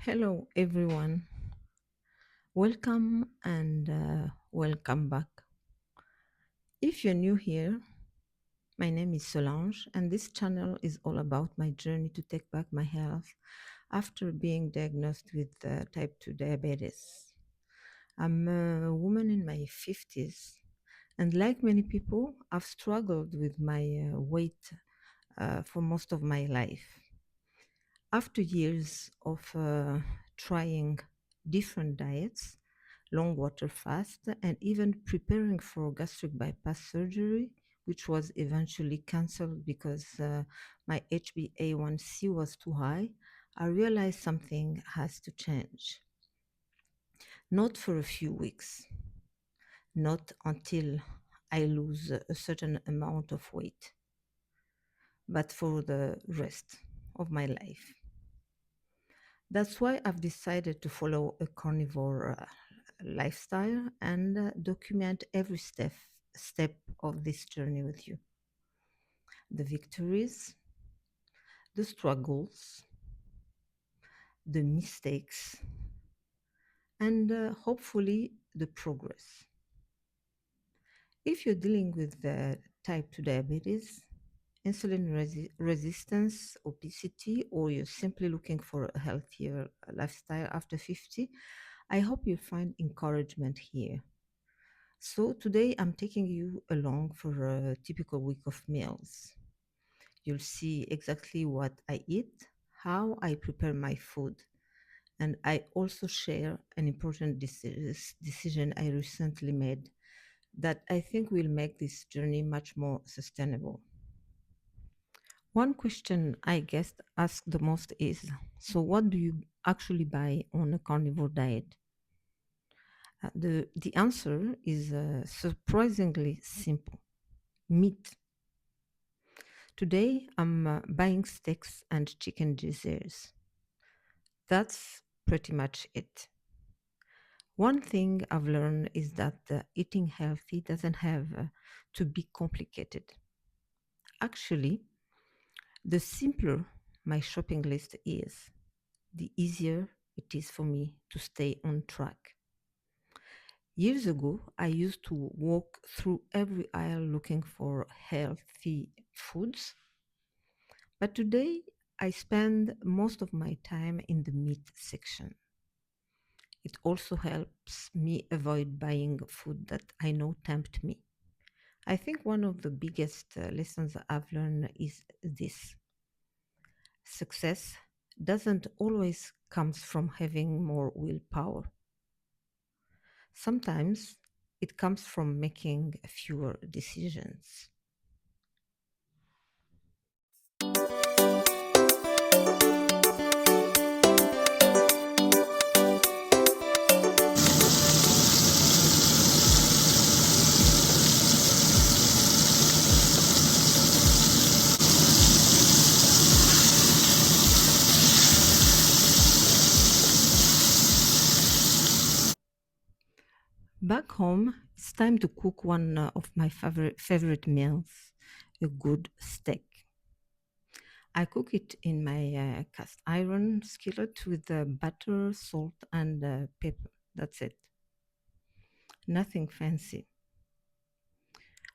Hello, everyone. Welcome and welcome back. If you're new here, my name is Solange, and this channel is all about my journey to take back my health after being diagnosed with type 2 diabetes. I'm a woman in my 50s, and like many people, I've struggled with my weight for most of my life. After years of trying different diets, long water fast, and even preparing for gastric bypass surgery, which was eventually cancelled because my HbA1c was too high, I realized something has to change. Not for a few weeks, not until I lose a certain amount of weight, but for the rest of my life. That's why I've decided to follow a carnivore lifestyle and document every step of this journey with you. The victories, the struggles, the mistakes, and hopefully the progress. If you're dealing with type 2 diabetes, resistance, obesity, or you're simply looking for a healthier lifestyle after 50, I hope you find encouragement here. So, today I'm taking you along for a typical week of meals. You'll see exactly what I eat, how I prepare my food, and I also share an important decision I recently made that I think will make this journey much more sustainable. One question I guess asked the most is, so what do you actually buy on a carnivore diet? The answer is surprisingly simple: meat. Today I'm buying steaks and chicken desserts. That's pretty much it. One thing I've learned is that eating healthy doesn't have to be complicated. Actually, the simpler my shopping list is, the easier it is for me to stay on track. Years ago, I used to walk through every aisle looking for healthy foods, but today I spend most of my time in the meat section. It also helps me avoid buying food that I know tempt me. I think one of the biggest lessons I've learned is this: success doesn't always comes from having more willpower. Sometimes it comes from making fewer decisions. Back home, it's time to cook one of my favorite meals, a good steak. I cook it in my cast iron skillet with butter, salt, and pepper. That's it. Nothing fancy.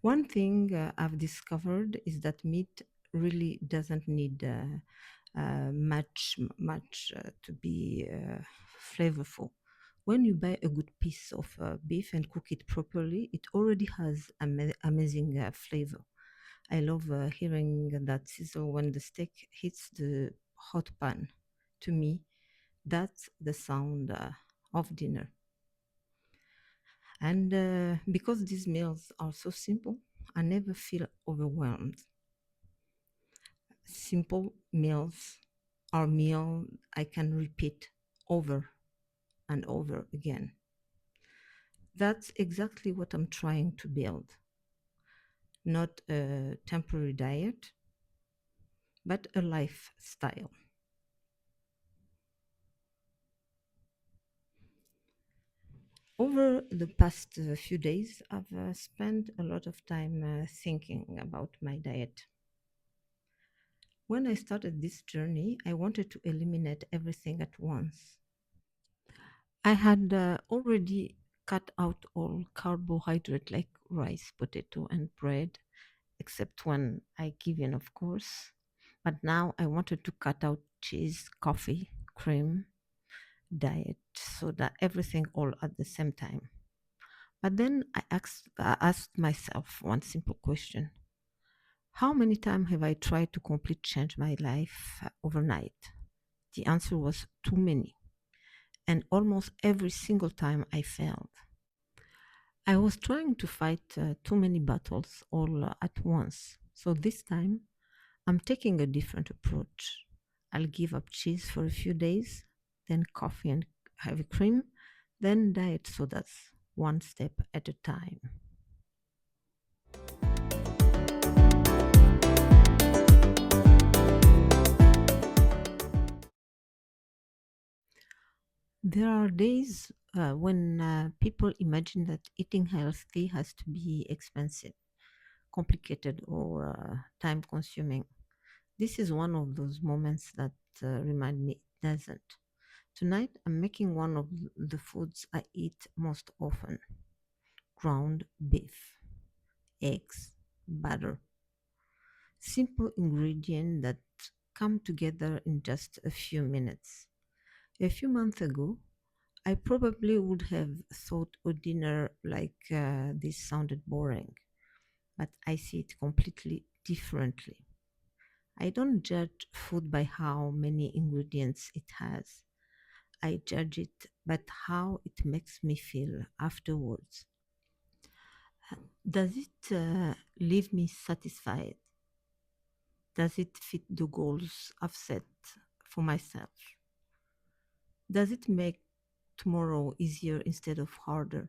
One thing I've discovered is that meat really doesn't need much to be flavorful. When you buy a good piece of beef and cook it properly, it already has amazing flavor. I love hearing that sizzle when the steak hits the hot pan. To me, that's the sound of dinner. And because these meals are so simple, I never feel overwhelmed. Simple meals are meals I can repeat over and over again. That's exactly what I'm trying to build. Not a temporary diet, but a lifestyle. Over the past few days, I've spent a lot of time thinking about my diet. When I started this journey, I wanted to eliminate everything at once. I had already cut out all carbohydrate like rice, potato, and bread, except when I give in, of course. But now I wanted to cut out cheese, coffee, cream, diet, soda, everything all at the same time. But then I asked myself one simple question: how many times have I tried to completely change my life overnight? The answer was too many. And almost every single time I failed. I was trying to fight too many battles all at once. So this time, I'm taking a different approach. I'll give up cheese for a few days, then coffee and heavy cream, then diet sodas, one step at a time. There are days when people imagine that eating healthy has to be expensive, complicated, or time consuming. This is one of those moments that remind me it doesn't. Tonight, I'm making one of the foods I eat most often: ground beef, eggs, butter. Simple ingredients that come together in just a few minutes. A few months ago, I probably would have thought a dinner like this sounded boring, but I see it completely differently. I don't judge food by how many ingredients it has. I judge it by how it makes me feel afterwards. Does it leave me satisfied? Does it fit the goals I've set for myself? Does it make tomorrow easier instead of harder?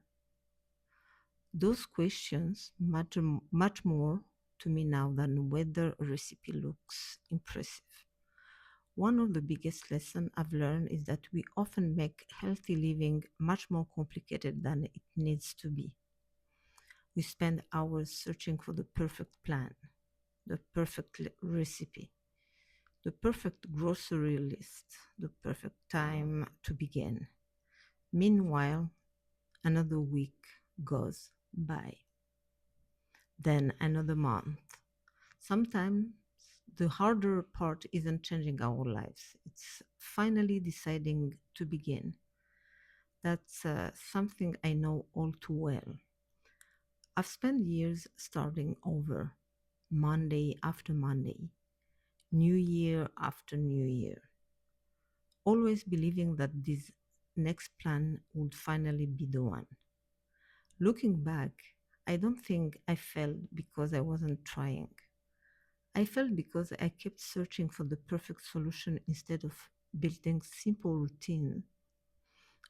Those questions matter much more to me now than whether a recipe looks impressive. One of the biggest lessons I've learned is that we often make healthy living much more complicated than it needs to be. We spend hours searching for the perfect plan, the perfect recipe, the perfect grocery list, the perfect time to begin. Meanwhile, another week goes by, then another month. Sometimes the harder part isn't changing our lives, it's finally deciding to begin. That's something I know all too well. I've spent years starting over, Monday after Monday, New Year after New Year, always believing that this next plan would finally be the one. Looking back, I don't think I failed because I wasn't trying. I failed because I kept searching for the perfect solution instead of building simple routine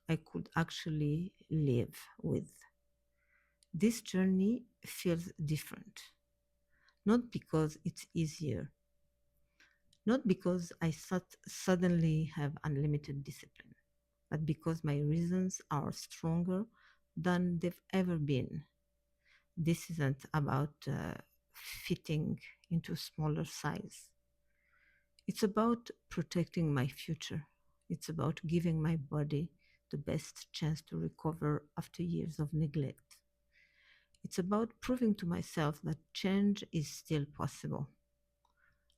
I could actually live with. This journey feels different, not because it's easier, not because suddenly have unlimited discipline, but because my reasons are stronger than they've ever been. This isn't about fitting into smaller size. It's about protecting my future. It's about giving my body the best chance to recover after years of neglect. It's about proving to myself that change is still possible,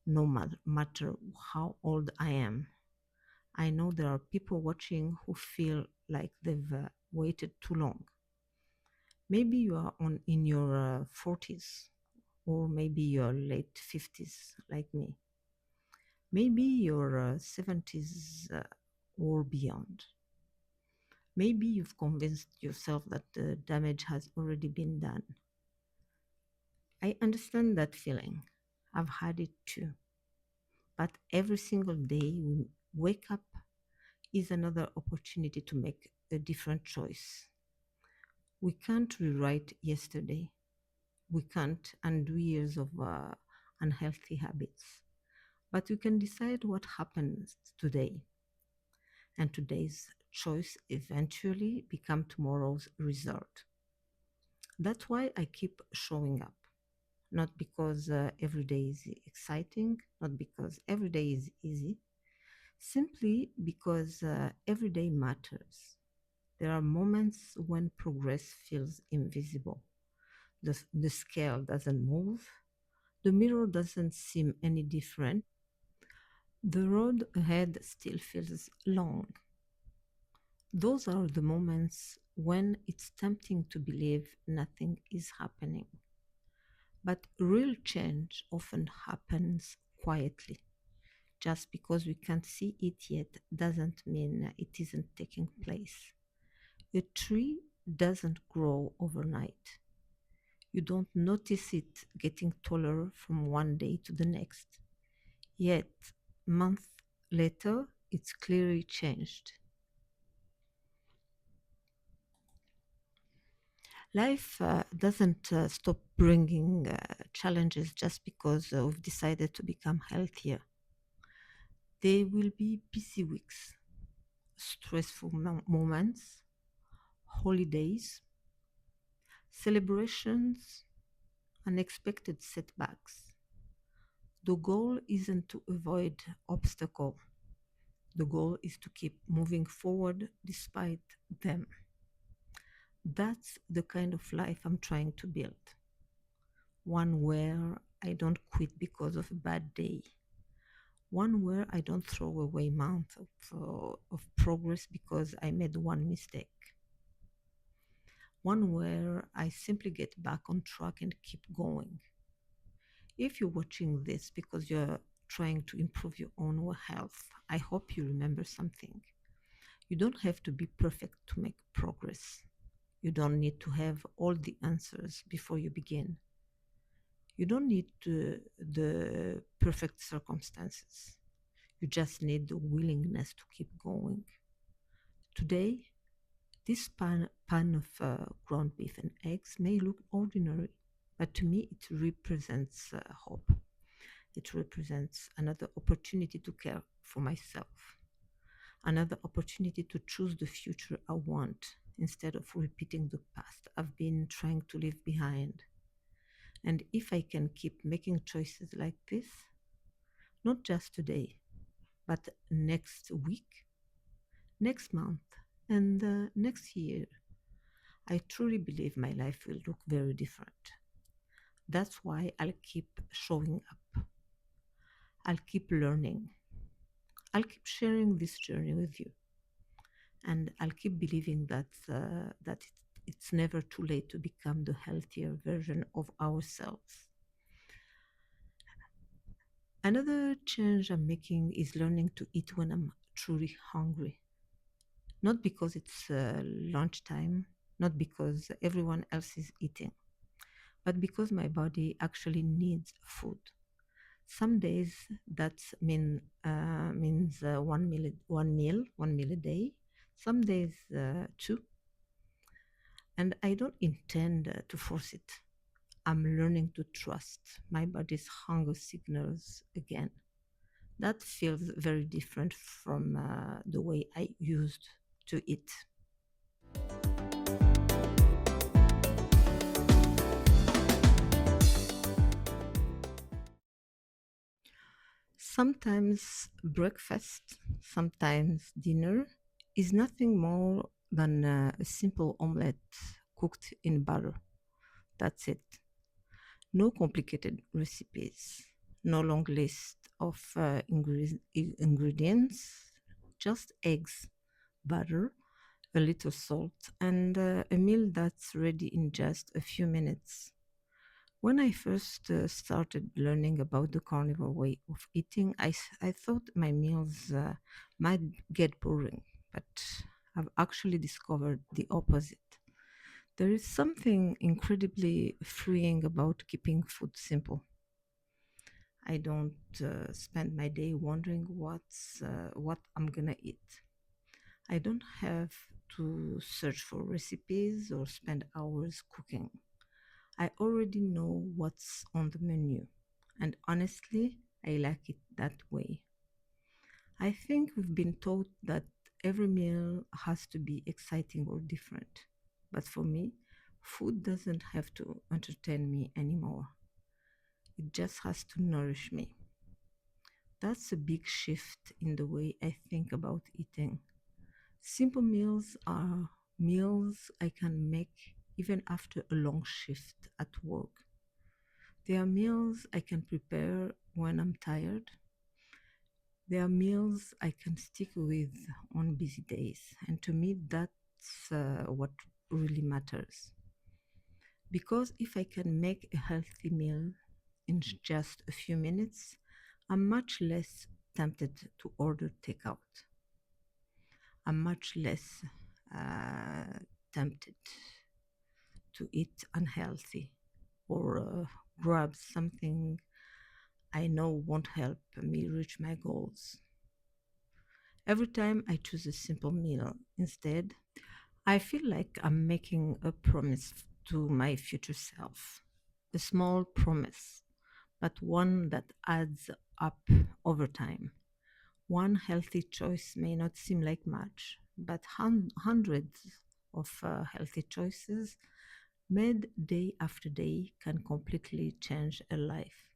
no matter how old I am. I know there are people watching who feel like they've waited too long. Maybe you are in your 40s, or maybe you're late 50s like me. Maybe your 70s or beyond. Maybe you've convinced yourself that the damage has already been done. I understand that feeling. I've had it too. But every single day we wake up is another opportunity to make a different choice. We can't rewrite yesterday. We can't undo years of unhealthy habits. But we can decide what happens today. And today's choice eventually become tomorrow's result. That's why I keep showing up. not because every day is exciting, not because every day is easy, simply because every day matters. There are moments when progress feels invisible. The scale doesn't move, the mirror doesn't seem any different, the road ahead still feels long. Those are the moments when it's tempting to believe nothing is happening. But real change often happens quietly. Just because we can't see it yet doesn't mean it isn't taking place. A tree doesn't grow overnight. You don't notice it getting taller from one day to the next. Yet, months later, it's clearly changed. Life doesn't stop bringing challenges just because we've decided to become healthier. There will be busy weeks, stressful moments, holidays, celebrations, unexpected setbacks. The goal isn't to avoid obstacle. The goal is to keep moving forward despite them. That's the kind of life I'm trying to build. One where I don't quit because of a bad day. One where I don't throw away months of progress because I made one mistake. One where I simply get back on track and keep going. If you're watching this because you're trying to improve your own health, I hope you remember something. You don't have to be perfect to make progress. You don't need to have all the answers before you begin. You don't need the perfect circumstances. You just need the willingness to keep going. Today, this pan of ground beef and eggs may look ordinary, but to me it represents hope. It represents another opportunity to care for myself, another opportunity to choose the future I want instead of repeating the past I've been trying to leave behind. And if I can keep making choices like this, not just today, but next week, next month, and next year, I truly believe my life will look very different. That's why I'll keep showing up. I'll keep learning. I'll keep sharing this journey with you. And I'll keep believing that it's never too late to become the healthier version of ourselves. Another change I'm making is learning to eat when I'm truly hungry. Not because it's lunchtime, not because everyone else is eating, but because my body actually needs food. Some days that means one meal a day. Some days two, and I don't intend to force it. I'm learning to trust my body's hunger signals again. That feels very different from the way I used to eat. Sometimes breakfast, sometimes dinner is nothing more than a simple omelette cooked in butter. That's it. No complicated recipes, no long list of ingredients, just eggs, butter, a little salt, and a meal that's ready in just a few minutes. When I first started learning about the carnivore way of eating, I thought my meals might get boring, but I've actually discovered the opposite. There is something incredibly freeing about keeping food simple. I don't spend my day wondering what I'm gonna eat. I don't have to search for recipes or spend hours cooking. I already know what's on the menu, and honestly, I like it that way. I think we've been taught that every meal has to be exciting or different, but for me, food doesn't have to entertain me anymore. It just has to nourish me. That's a big shift in the way I think about eating. Simple meals are meals I can make even after a long shift at work. They are meals I can prepare when I'm tired. They are meals I can stick with on busy days. And to me, that's what really matters. Because if I can make a healthy meal in just a few minutes, I'm much less tempted to order takeout. I'm much less uh, tempted to eat unhealthy or grab something I know won't help me reach my goals. Every time I choose a simple meal instead, I feel like I'm making a promise to my future self. A small promise, but one that adds up over time. One healthy choice may not seem like much, but hundreds of healthy choices made day after day can completely change a life.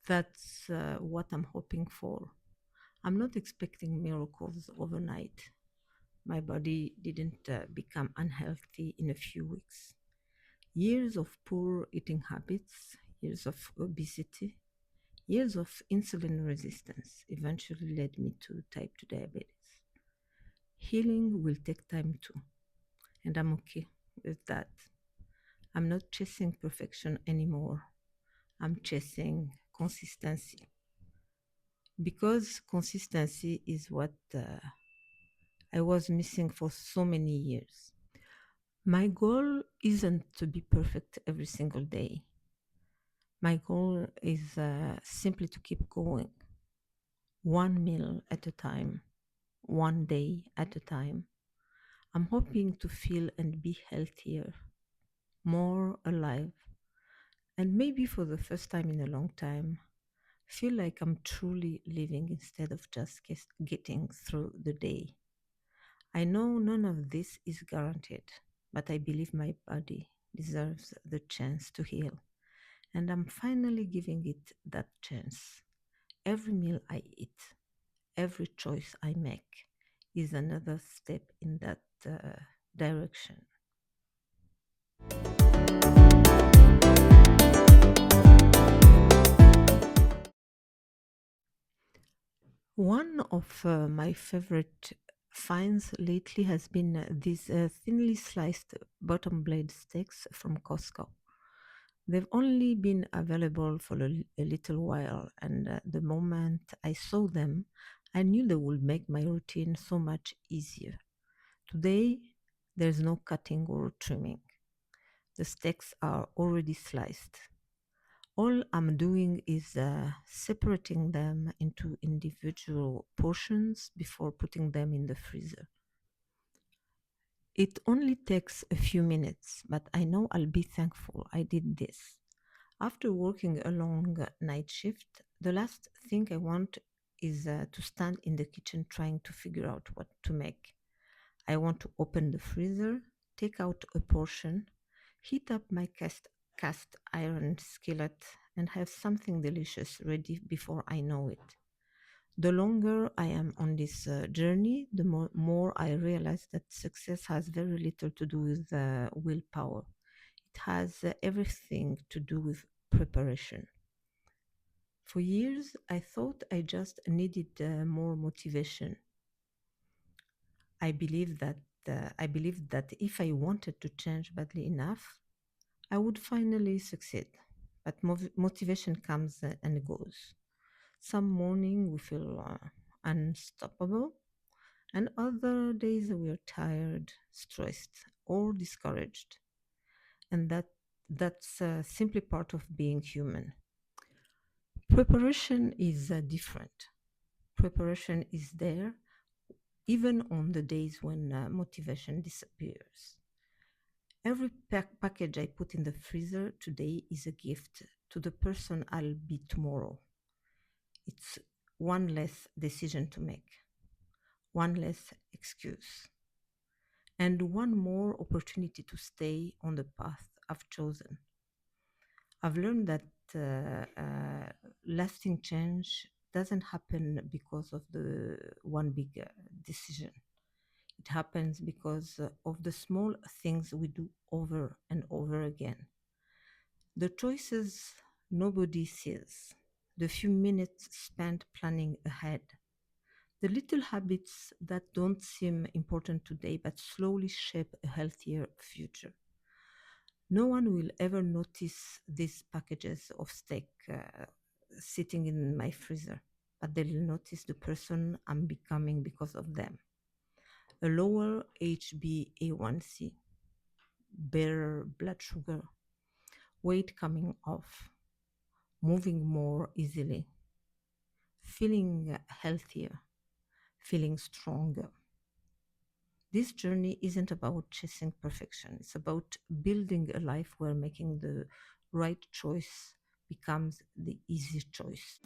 That's what I'm hoping for. I'm not expecting miracles overnight. My body didn't become unhealthy in a few weeks. Years of poor eating habits, years of obesity, years of insulin resistance eventually led me to type 2 diabetes. Healing will take time too, and I'm okay with that. I'm not chasing perfection anymore. I'm chasing consistency because consistency is what I was missing for so many years. My goal isn't to be perfect every single day. My goal is simply to keep going, one meal at a time, one day at a time. I'm hoping to feel and be healthier, more alive, and maybe for the first time in a long time, feel like I'm truly living instead of just getting through the day. I know none of this is guaranteed, but I believe my body deserves the chance to heal, and I'm finally giving it that chance. Every meal I eat, every choice I make is another step in that direction. One of my favorite finds lately has been these thinly sliced bottom blade steaks from Costco. They've only been available for a little while, and the moment I saw them, I knew they would make my routine so much easier. Today, there's no cutting or trimming. The steaks are already sliced. All I'm doing is separating them into individual portions before putting them in the freezer. It only takes a few minutes, but I know I'll be thankful I did this. After working a long night shift, the last thing I want is to stand in the kitchen trying to figure out what to make. I want to open the freezer, take out a portion, heat up my cast iron skillet, and have something delicious ready before I know it. The longer I am on this journey, the more I realize that success has very little to do with willpower. It has everything to do with preparation. For years, I thought I just needed more motivation. I believed that if I wanted to change badly enough, I would finally succeed. But motivation comes and goes. Some morning we feel unstoppable, and other days we are tired, stressed, or discouraged. And that's simply part of being human. Preparation is different. Preparation is there even on the days when motivation disappears. Every package I put in the freezer today is a gift to the person I'll be tomorrow. It's one less decision to make, one less excuse, and one more opportunity to stay on the path I've chosen. I've learned that lasting change doesn't happen because of the one big decision. It happens because of the small things we do over and over again. The choices nobody sees, the few minutes spent planning ahead, the little habits that don't seem important today but slowly shape a healthier future. No one will ever notice these packages of steak sitting in my freezer, but they'll notice the person I'm becoming because of them. A lower HbA1c, better blood sugar, weight coming off, moving more easily, feeling healthier, feeling stronger. This journey isn't about chasing perfection, it's about building a life where making the right choice becomes the easy choice.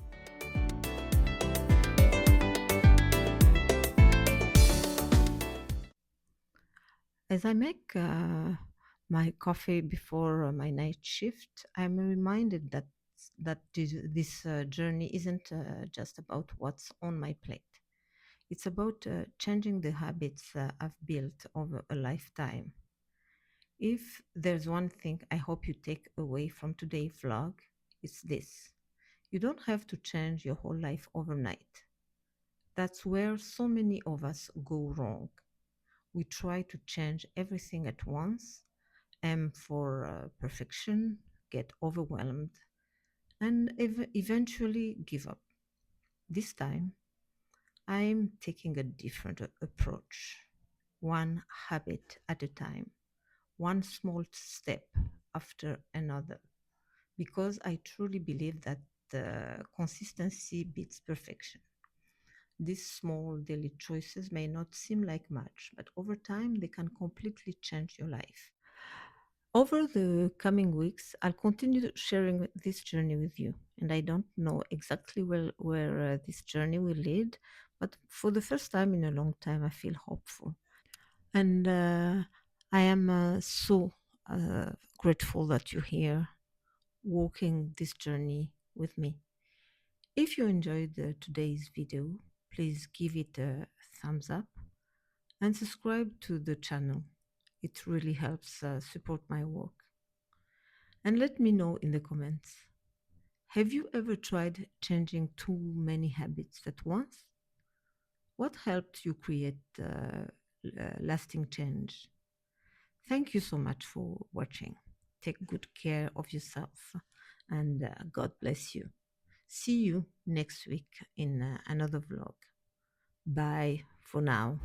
As I make my coffee before my night shift, I'm reminded that this journey isn't just about what's on my plate. It's about changing the habits I've built over a lifetime. If there's one thing I hope you take away from today's vlog, it's this. You don't have to change your whole life overnight. That's where so many of us go wrong. We try to change everything at once, aim for perfection, get overwhelmed, and eventually give up. This time, I'm taking a different approach, one habit at a time, one small step after another, because I truly believe that consistency beats perfection. These small daily choices may not seem like much, but over time they can completely change your life. Over the coming weeks, I'll continue sharing this journey with you, and I don't know exactly where this journey will lead, but for the first time in a long time, I feel hopeful. And I am so grateful that you're here walking this journey with me. If you enjoyed today's video, please give it a thumbs up and subscribe to the channel. It really helps support my work. And let me know in the comments. Have you ever tried changing too many habits at once? What helped you create lasting change? Thank you so much for watching. Take good care of yourself and God bless you. See you next week in another vlog. Bye for now.